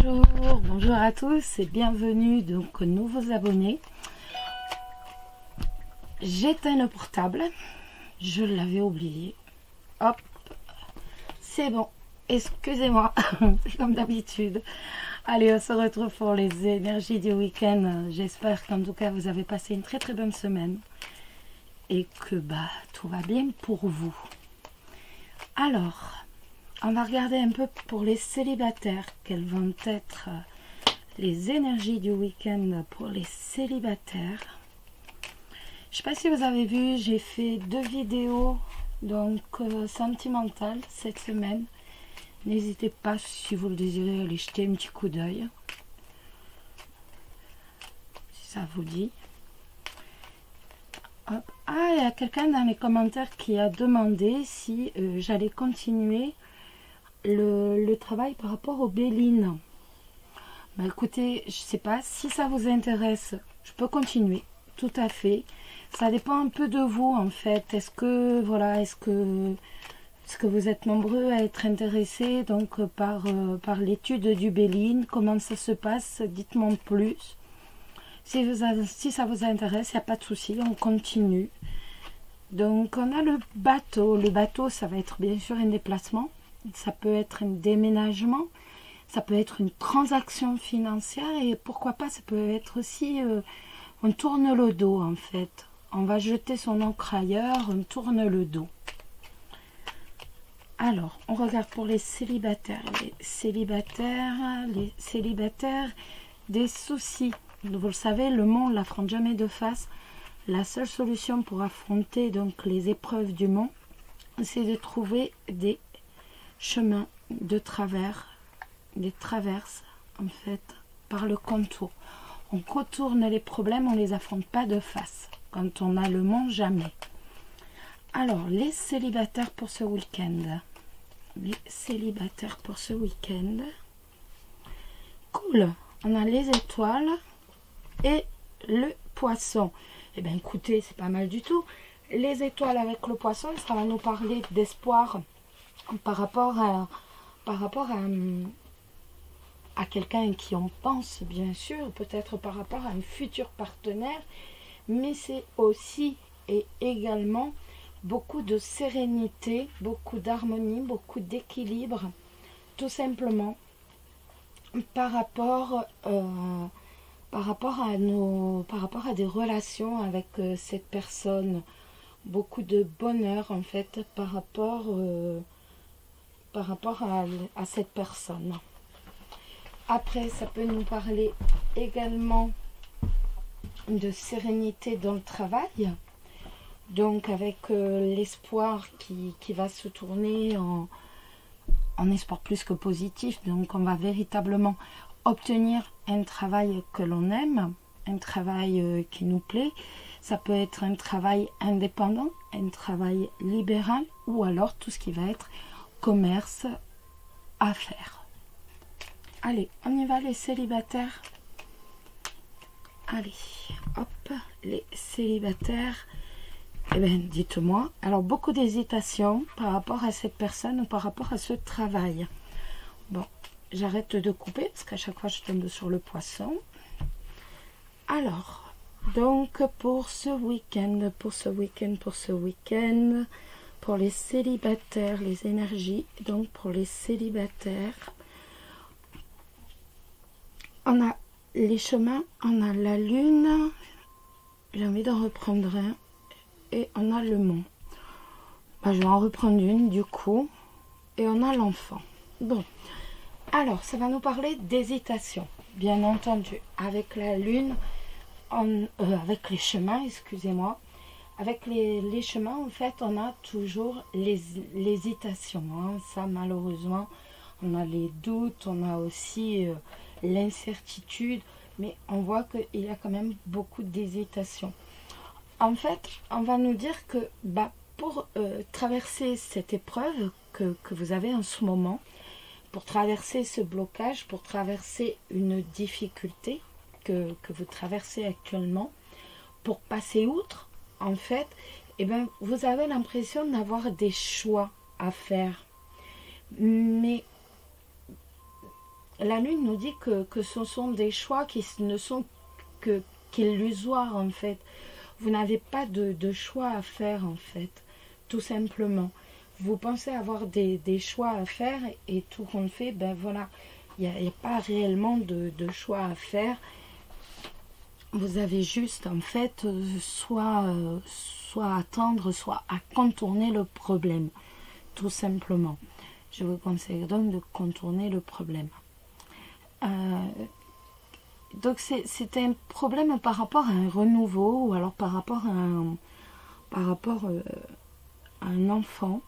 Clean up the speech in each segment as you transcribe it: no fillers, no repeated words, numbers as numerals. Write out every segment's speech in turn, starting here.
Bonjour à tous et bienvenue donc aux nouveaux abonnés. J'éteins le portable, je l'avais oublié. Hop, c'est bon, excusez-moi, comme d'habitude. Allez, on se retrouve pour les énergies du week-end. J'espère qu'en tout cas vous avez passé une très bonne semaine et que tout va bien pour vous. Alors, on va regarder un peu pour les célibataires, quelles vont être les énergies du week-end pour les célibataires. Je ne sais pas si vous avez vu, j'ai fait 2 vidéos donc sentimentales cette semaine. N'hésitez pas, si vous le désirez, à aller jeter un petit coup d'œil, si ça vous dit. Hop. Ah, il y a quelqu'un dans les commentaires qui a demandé si j'allais continuer le travail par rapport au Béline. Écoutez, je sais pas si ça vous intéresse, je peux continuer, tout à fait. Ça dépend un peu de vous en fait. Est-ce que vous êtes nombreux à être intéressés donc par l'étude du Béline? Comment ça se passe? Dites-moi plus. Si ça vous intéresse, il n'y a pas de souci, on continue. Donc on a le bateau. Le bateau, ça va être bien sûr un déplacement. Ça peut être un déménagement, ça peut être une transaction financière et pourquoi pas, ça peut être aussi, on tourne le dos en fait. On va jeter son encre ailleurs, on tourne le dos. Alors, on regarde pour les célibataires. Les célibataires, des soucis. Vous le savez, le monde l'affronte jamais de face. La seule solution pour affronter donc les épreuves du monde, c'est de trouver des chemins de travers, des traverses en fait par le contour. On contourne les problèmes, on les affronte pas de face. Quand on a le monde, jamais. Alors les célibataires pour ce week-end. Les célibataires pour ce week-end. Cool. On a les étoiles et le poisson. Eh bien écoutez, c'est pas mal du tout. Les étoiles avec le poisson, ça va nous parler d'espoir par rapport à quelqu'un qui on pense, bien sûr, peut-être par rapport à un futur partenaire, mais c'est aussi et également beaucoup de sérénité, beaucoup d'harmonie, beaucoup d'équilibre, tout simplement par rapport à des relations avec cette personne, beaucoup de bonheur en fait par rapport à cette personne. Après, ça peut nous parler également de sérénité dans le travail, donc avec l'espoir qui va se tourner en espoir plus que positif. Donc on va véritablement obtenir un travail que l'on aime, un travail qui nous plaît. Ça peut être un travail indépendant, un travail libéral, ou alors tout ce qui va être commerce, affaires. Allez, on y va les célibataires. Allez, hop, les célibataires. Eh bien, dites-moi. Alors, beaucoup d'hésitation par rapport à cette personne ou par rapport à ce travail. Bon, j'arrête de couper parce qu'à chaque fois, je tombe sur le poisson. Alors, donc, pour ce week-end, pour les célibataires, les énergies, donc pour les célibataires, on a les chemins, on a la lune, j'ai envie d'en reprendre un, et on a le mont. Je vais en reprendre une du coup, et on a l'enfant. Bon, alors ça va nous parler d'hésitation, bien entendu, avec la lune, avec les chemins, excusez-moi. Avec les chemins, en fait, on a toujours l'hésitation. Ça, malheureusement, on a les doutes, on a aussi l'incertitude, mais on voit qu'il y a quand même beaucoup d'hésitation. En fait, on va nous dire que pour traverser cette épreuve que vous avez en ce moment, pour traverser ce blocage, pour traverser une difficulté que vous traversez actuellement, pour passer outre, en fait, vous avez l'impression d'avoir des choix à faire. Mais la lune nous dit que ce sont des choix qui ne sont qu'illusoires en fait. Vous n'avez pas de choix à faire en fait, tout simplement. Vous pensez avoir des choix à faire et tout compte fait, ben voilà, il n'y a pas réellement de choix à faire. Vous avez juste en fait soit à attendre, soit à contourner le problème, tout simplement. Je vous conseille donc de contourner le problème. Donc c'est un problème par rapport à un renouveau ou alors par rapport à un enfant.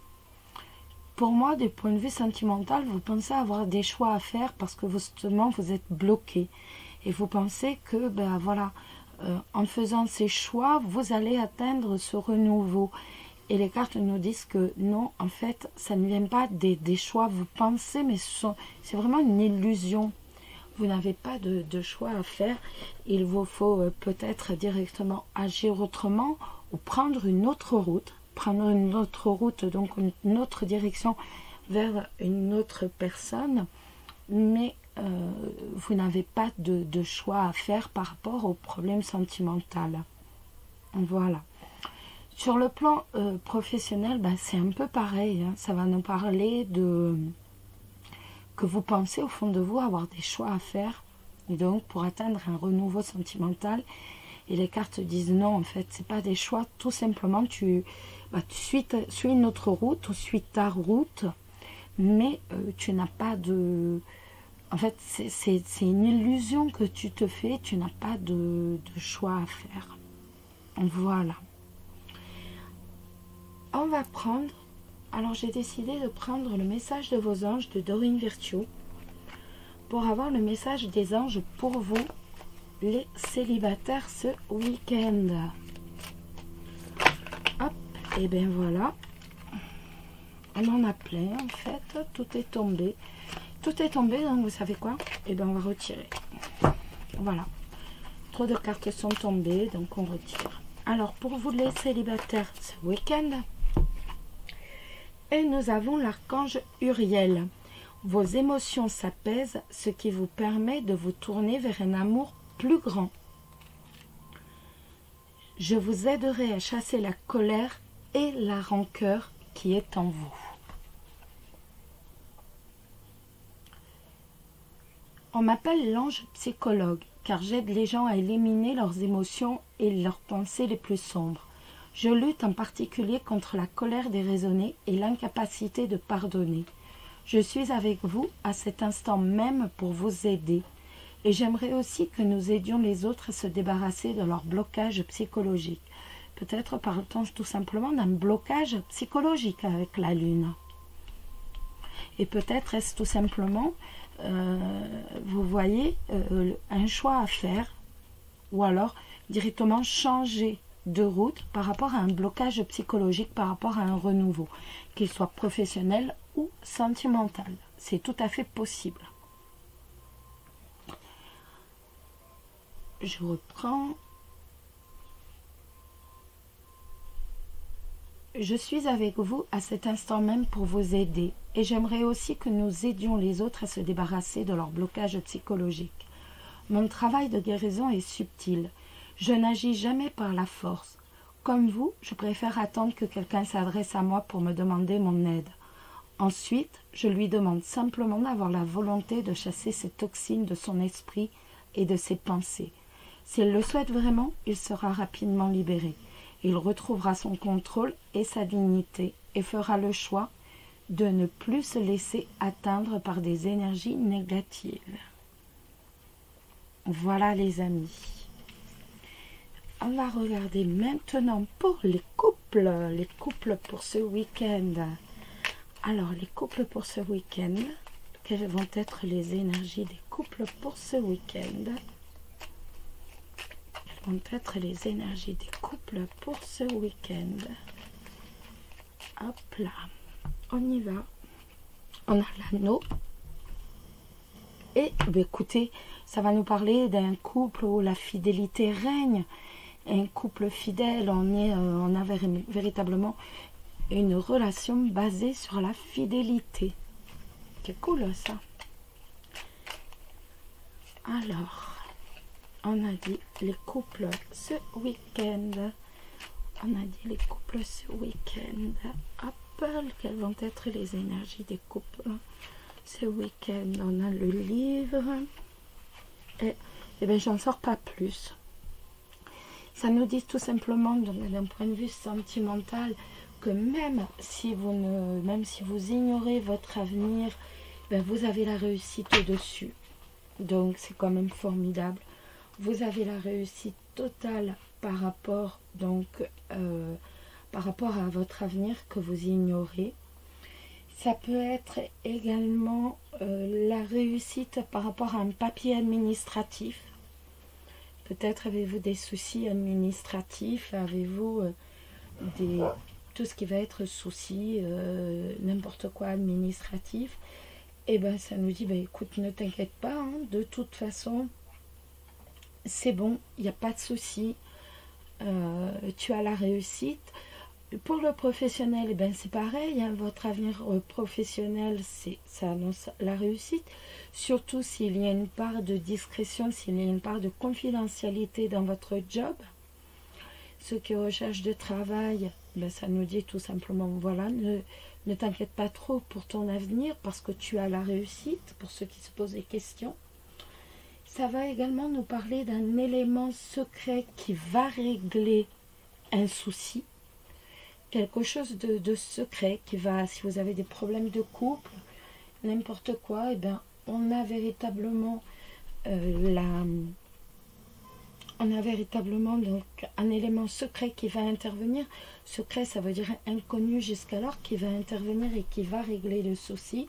Pour moi, du point de vue sentimental, vous pensez avoir des choix à faire parce que justement vous êtes bloqué et vous pensez que ben voilà, en faisant ces choix, vous allez atteindre ce renouveau. Et les cartes nous disent que non, en fait, ça ne vient pas des choix. Vous pensez, mais c'est vraiment une illusion. Vous n'avez pas de choix à faire. Il vous faut peut-être directement agir autrement ou prendre une autre route. Prendre une autre route, donc une autre direction vers une autre personne. Mais vous n'avez pas de choix à faire par rapport au problème sentimental. Voilà. Sur le plan professionnel, ben, c'est un peu pareil. Hein. Ça va nous parler de que vous pensez au fond de vous avoir des choix à faire. Donc pour atteindre un renouveau sentimental. Et les cartes disent non, en fait, c'est pas des choix. Tout simplement, tu suis une autre route, tu suis ta route, mais tu n'as pas de... En fait, c'est une illusion que tu te fais, tu n'as pas de choix à faire. Voilà. On va prendre... Alors, j'ai décidé de prendre le message de vos anges de Dorine Virtue pour avoir le message des anges pour vous, les célibataires, ce week-end. Hop, et bien voilà. On en a plein, en fait. Tout est tombé. Tout est tombé, donc vous savez quoi? Et bien, on va retirer. Voilà. Trop de cartes sont tombées, donc on retire. Alors, pour vous les célibataires ce week-end, et nous avons l'archange Uriel. Vos émotions s'apaisent, ce qui vous permet de vous tourner vers un amour plus grand. Je vous aiderai à chasser la colère et la rancœur qui est en vous. On m'appelle l'ange psychologue, car j'aide les gens à éliminer leurs émotions et leurs pensées les plus sombres. Je lutte en particulier contre la colère déraisonnée et l'incapacité de pardonner. Je suis avec vous à cet instant même pour vous aider. Et j'aimerais aussi que nous aidions les autres à se débarrasser de leur blocage psychologique. Peut-être parle-t-on tout simplement d'un blocage psychologique avec la Lune. Et peut-être est-ce tout simplement, vous voyez, un choix à faire, ou alors directement changer de route par rapport à un blocage psychologique, par rapport à un renouveau, qu'il soit professionnel ou sentimental. C'est tout à fait possible. Je reprends. Je suis avec vous à cet instant même pour vous aider et j'aimerais aussi que nous aidions les autres à se débarrasser de leur blocage psychologique. Mon travail de guérison est subtil. Je n'agis jamais par la force. Comme vous, je préfère attendre que quelqu'un s'adresse à moi pour me demander mon aide. Ensuite, je lui demande simplement d'avoir la volonté de chasser ces toxines de son esprit et de ses pensées. S'il le souhaite vraiment, il sera rapidement libéré. Il retrouvera son contrôle et sa dignité et fera le choix de ne plus se laisser atteindre par des énergies négatives. Voilà les amis. On va regarder maintenant pour les couples pour ce week-end. Alors, les couples pour ce week-end, quelles vont être les énergies des couples pour ce week-end? Quelles vont être les énergies des couples pour ce week-end? Hop là, on y va. On a l'anneau. Et bah, écoutez, ça va nous parler d'un couple où la fidélité règne. Un couple fidèle, on a véritablement une relation basée sur la fidélité. C'est cool ça. Alors, on a dit les couples ce week-end. On a dit les couples ce week-end. Hop, quelles vont être les énergies des couples ce week-end? On a le livre. Et bien, j'en sors pas plus. Ça nous dit tout simplement, d'un point de vue sentimental, que même si vous ignorez votre avenir, ben vous avez la réussite dessus. Donc c'est quand même formidable. Vous avez la réussite totale par rapport à votre avenir que vous ignorez. Ça peut être également la réussite par rapport à un papier administratif. Peut-être avez-vous des soucis administratifs, avez-vous tout ce qui va être soucis, n'importe quoi administratif. Et bien ça nous dit, écoute, ne t'inquiète pas, hein, de toute façon, c'est bon, il n'y a pas de souci, tu as la réussite. Pour le professionnel, c'est pareil, hein, votre avenir professionnel, ça annonce la réussite, surtout s'il y a une part de discrétion, s'il y a une part de confidentialité dans votre job. Ceux qui recherchent de travail, ça nous dit tout simplement, voilà, ne t'inquiète pas trop pour ton avenir parce que tu as la réussite, pour ceux qui se posent des questions. Ça va également nous parler d'un élément secret qui va régler un souci. Quelque chose de secret qui va, si vous avez des problèmes de couple, n'importe quoi, on a véritablement donc un élément secret qui va intervenir. Secret, ça veut dire inconnu jusqu'alors, qui va intervenir et qui va régler le souci.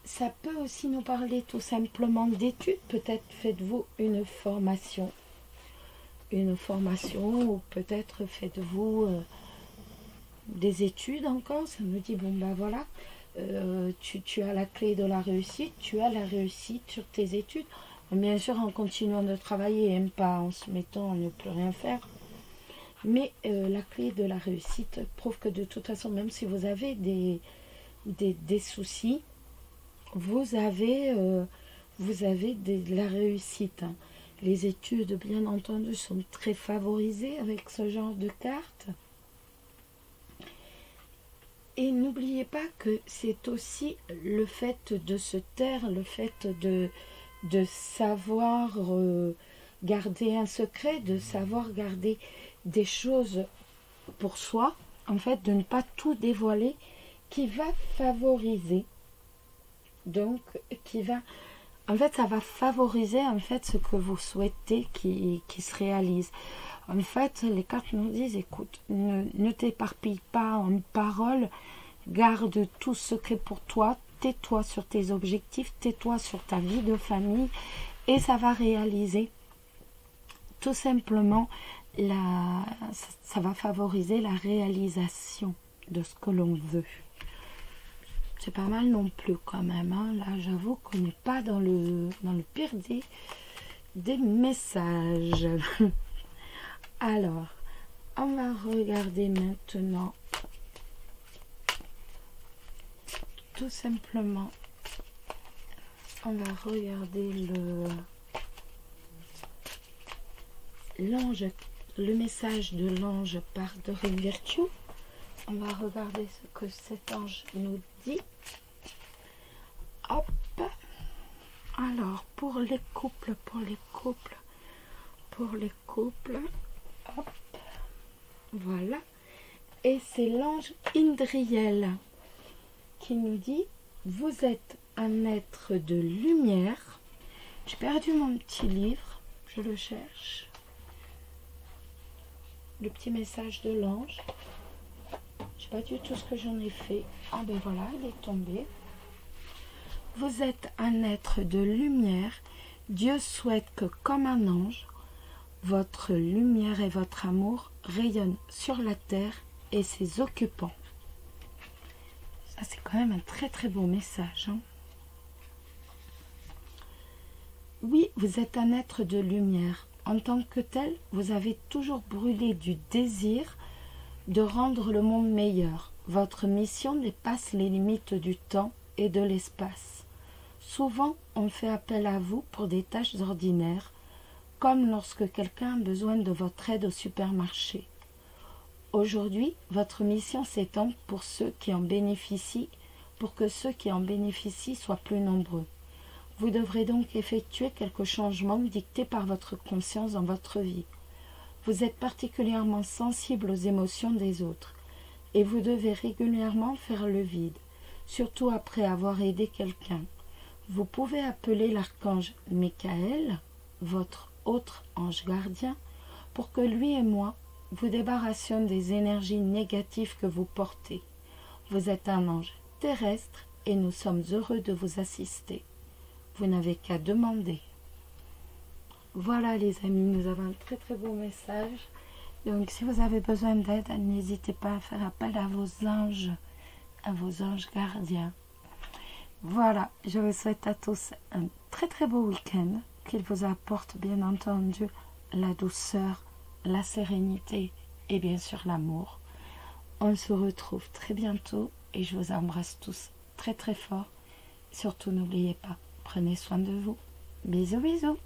Ça peut aussi nous parler tout simplement d'études. Peut-être faites-vous une formation ou peut-être faites-vous des études encore. Ça me dit, voilà, tu as la clé de la réussite, tu as la réussite sur tes études. Bien sûr, en continuant de travailler et pas en se mettant à ne plus rien faire. Mais la clé de la réussite prouve que de toute façon, même si vous avez des soucis, vous avez de la réussite. Hein. Les études, bien entendu, sont très favorisées avec ce genre de cartes. Et n'oubliez pas que c'est aussi le fait de se taire, le fait de savoir garder un secret, de savoir garder des choses pour soi, en fait, de ne pas tout dévoiler, qui va favoriser. Donc, en fait, ça va favoriser en fait ce que vous souhaitez qui se réalise. En fait, les cartes nous disent, écoute, ne t'éparpille pas en paroles, garde tout secret pour toi, tais-toi sur tes objectifs, tais-toi sur ta vie de famille, et ça va réaliser tout simplement, ça va favoriser la réalisation de ce que l'on veut. C'est pas mal non plus quand même, hein. Là j'avoue qu'on n'est pas dans le pire des messages. Alors, on va regarder maintenant tout simplement, on va regarder l'ange, le message de l'ange par Doreen Virtue. On va regarder ce que cet ange nous dit. Hop. Alors, pour les couples, hop. Voilà. Et c'est l'ange Indriel qui nous dit, vous êtes un être de lumière. J'ai perdu mon petit livre, je le cherche. Le petit message de l'ange. Je sais pas du tout ce que j'en ai fait. Ah ben voilà, il est tombé. Vous êtes un être de lumière. Dieu souhaite que, comme un ange, votre lumière et votre amour rayonnent sur la terre et ses occupants. Ça, c'est quand même un très très beau message. Hein. Oui, vous êtes un être de lumière. En tant que tel, vous avez toujours brûlé du désir de rendre le monde meilleur. Votre mission dépasse les limites du temps et de l'espace. Souvent, on fait appel à vous pour des tâches ordinaires, comme lorsque quelqu'un a besoin de votre aide au supermarché. Aujourd'hui, votre mission s'étend pour que ceux qui en bénéficient soient plus nombreux. Vous devrez donc effectuer quelques changements dictés par votre conscience dans votre vie. Vous êtes particulièrement sensible aux émotions des autres et vous devez régulièrement faire le vide, surtout après avoir aidé quelqu'un. Vous pouvez appeler l'archange Michael, votre autre ange gardien, pour que lui et moi vous débarrassions des énergies négatives que vous portez. Vous êtes un ange terrestre et nous sommes heureux de vous assister. Vous n'avez qu'à demander. Voilà les amis, nous avons un très très beau message. Donc si vous avez besoin d'aide, n'hésitez pas à faire appel à vos anges gardiens. Voilà, je vous souhaite à tous un très très beau week-end, qu'il vous apporte bien entendu la douceur, la sérénité et bien sûr l'amour. On se retrouve très bientôt et je vous embrasse tous très très fort. Surtout n'oubliez pas, prenez soin de vous. Bisous bisous.